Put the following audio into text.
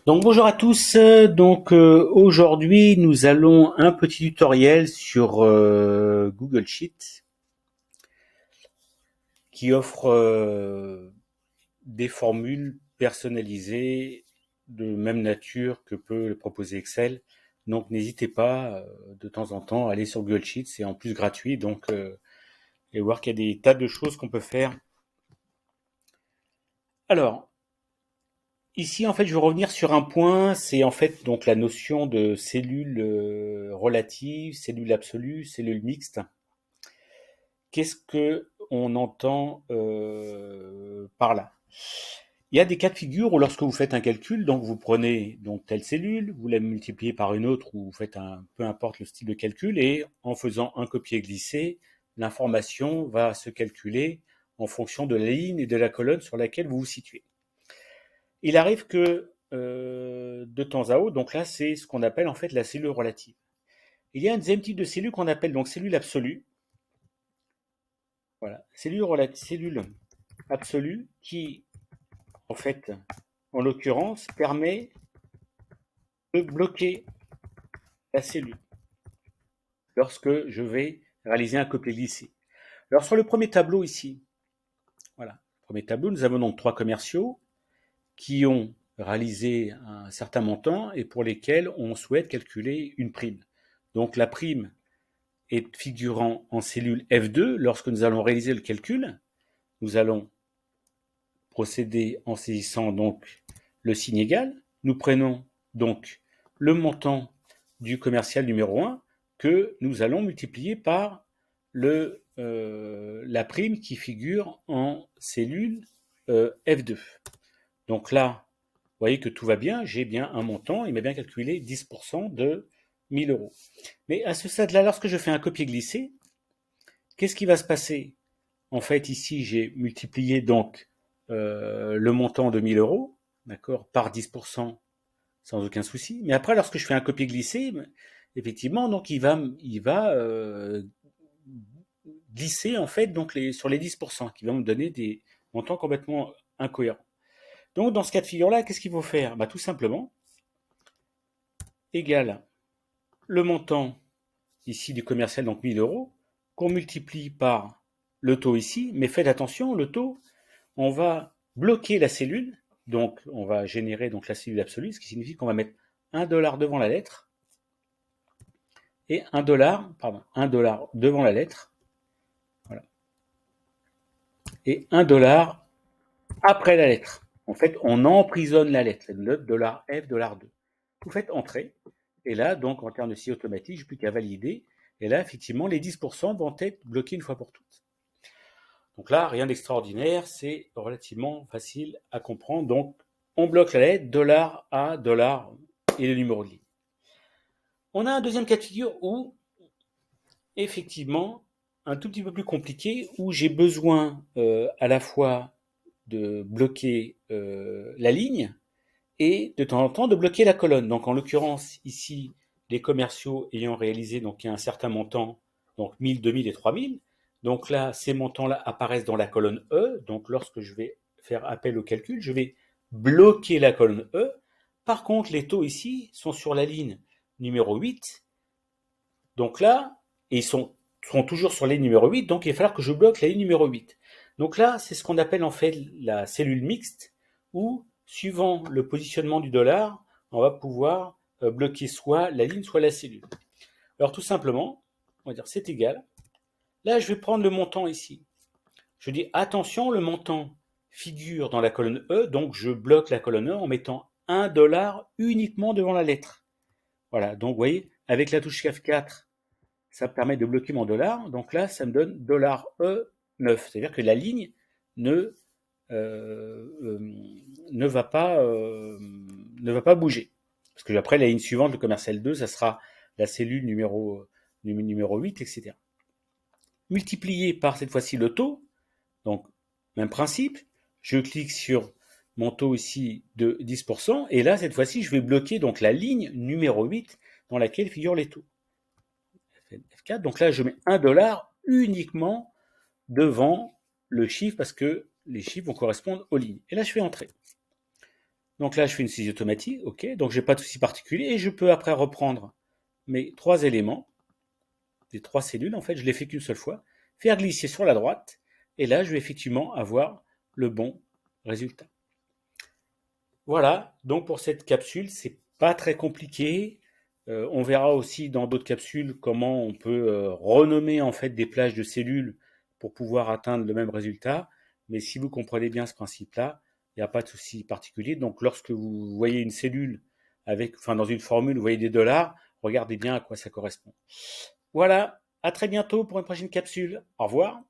Donc bonjour à tous. Aujourd'hui nous allons un petit tutoriel sur Google Sheet qui offre des formules personnalisées de même nature que peut le proposer Excel. Donc n'hésitez pas de temps en temps à aller sur Google Sheet, c'est en plus gratuit et voir qu'il y a des tas de choses qu'on peut faire. Alors ici, en fait, je vais revenir sur un point, c'est en fait donc la notion de cellule relative, cellule absolue, cellule mixte. Qu'est-ce que on entend par là? Il y a des cas de figure où lorsque vous faites un calcul, donc vous prenez donc telle cellule, vous la multipliez par une autre ou vous faites peu importe le style de calcul et en faisant un copier-glisser, l'information va se calculer en fonction de la ligne et de la colonne sur laquelle vous vous situez. Il arrive que de temps à autre, donc là c'est ce qu'on appelle en fait la cellule relative. Il y a un deuxième type de cellule qu'on appelle donc cellule absolue. Voilà, cellule absolue qui en fait, en l'occurrence, permet de bloquer la cellule lorsque je vais réaliser un copier-glisser. Alors sur le premier tableau ici, voilà, premier tableau, nous avons donc trois commerciaux qui ont réalisé un certain montant et pour lesquels on souhaite calculer une prime. Donc la prime est figurant en cellule F2. Lorsque nous allons réaliser le calcul, nous allons procéder en saisissant donc le signe égal. Nous prenons donc le montant du commercial numéro 1 que nous allons multiplier par la prime qui figure en cellule F2. Donc là, vous voyez que tout va bien, j'ai bien un montant, il m'a bien calculé 10% de 1000 euros. Mais à ce stade-là, lorsque je fais un copier-glisser, qu'est-ce qui va se passer? En fait, ici, j'ai multiplié donc le montant de 1000 euros, d'accord, par 10% sans aucun souci. Mais après, lorsque je fais un copier-glisser, effectivement, donc il va glisser en fait donc sur les 10%, qui vont me donner des montants complètement incohérents. Donc dans ce cas de figure-là, qu'est-ce qu'il faut faire? Bah, tout simplement, égal le montant ici du commercial, donc 1000 euros, qu'on multiplie par le taux ici, mais faites attention, le taux, on va bloquer la cellule, donc on va générer donc la cellule absolue, ce qui signifie qu'on va mettre 1$ devant la lettre, et 1$ devant la lettre, voilà, et 1$ après la lettre. En fait, on emprisonne la lettre, le $F, $2. Vous faites entrer, et là, donc, en termes de scie automatique, je n'ai plus qu'à valider, et là, effectivement, les 10% vont être bloqués une fois pour toutes. Donc là, rien d'extraordinaire, c'est relativement facile à comprendre. Donc, on bloque la lettre, $A, $ et le numéro de ligne. On a un deuxième cas de figure où, effectivement, un tout petit peu plus compliqué, où j'ai besoin à la fois de bloquer la ligne et de temps en temps de bloquer la colonne. Donc en l'occurrence, ici, les commerciaux ayant réalisé donc un certain montant, donc 1000, 2000 et 3000, donc là, ces montants-là apparaissent dans la colonne E. Donc lorsque je vais faire appel au calcul, je vais bloquer la colonne E. Par contre, les taux ici sont sur la ligne numéro 8. Donc là, et ils sont toujours sur la ligne numéro 8, donc il va falloir que je bloque la ligne numéro 8. Donc là, c'est ce qu'on appelle en fait la cellule mixte, où, suivant le positionnement du dollar, on va pouvoir bloquer soit la ligne, soit la cellule. Alors tout simplement, on va dire c'est égal. Là, je vais prendre le montant ici. Je dis attention, le montant figure dans la colonne E, donc je bloque la colonne E en mettant $1 uniquement devant la lettre. Voilà, donc vous voyez, avec la touche F4, ça permet de bloquer mon dollar. Donc là, ça me donne $E9. C'est-à-dire que la ligne ne, ne, va pas, ne va pas bouger. Parce que après, la ligne suivante, le commercial 2, ça sera la cellule numéro 8, etc. Multiplié par cette fois-ci le taux. Donc, même principe. Je clique sur mon taux ici de 10%. Et là, cette fois-ci, je vais bloquer donc la ligne numéro 8 dans laquelle figurent les taux. F4. Donc là, je mets $1 uniquement devant le chiffre parce que les chiffres vont correspondre aux lignes. Et là, je fais entrer. Donc là, je fais une saisie automatique, ok. Donc j'ai pas de souci particulier et je peux après reprendre mes 3 éléments, les 3 cellules en fait, je les fais qu'une seule fois, faire glisser sur la droite et là, je vais effectivement avoir le bon résultat. Voilà, donc pour cette capsule, c'est pas très compliqué. On verra aussi dans d'autres capsules comment on peut renommer en fait des plages de cellules pour pouvoir atteindre le même résultat. Mais si vous comprenez bien ce principe-là, il n'y a pas de souci particulier. Donc lorsque vous voyez une cellule avec, enfin dans une formule, vous voyez des dollars, regardez bien à quoi ça correspond. Voilà, à très bientôt pour une prochaine capsule. Au revoir.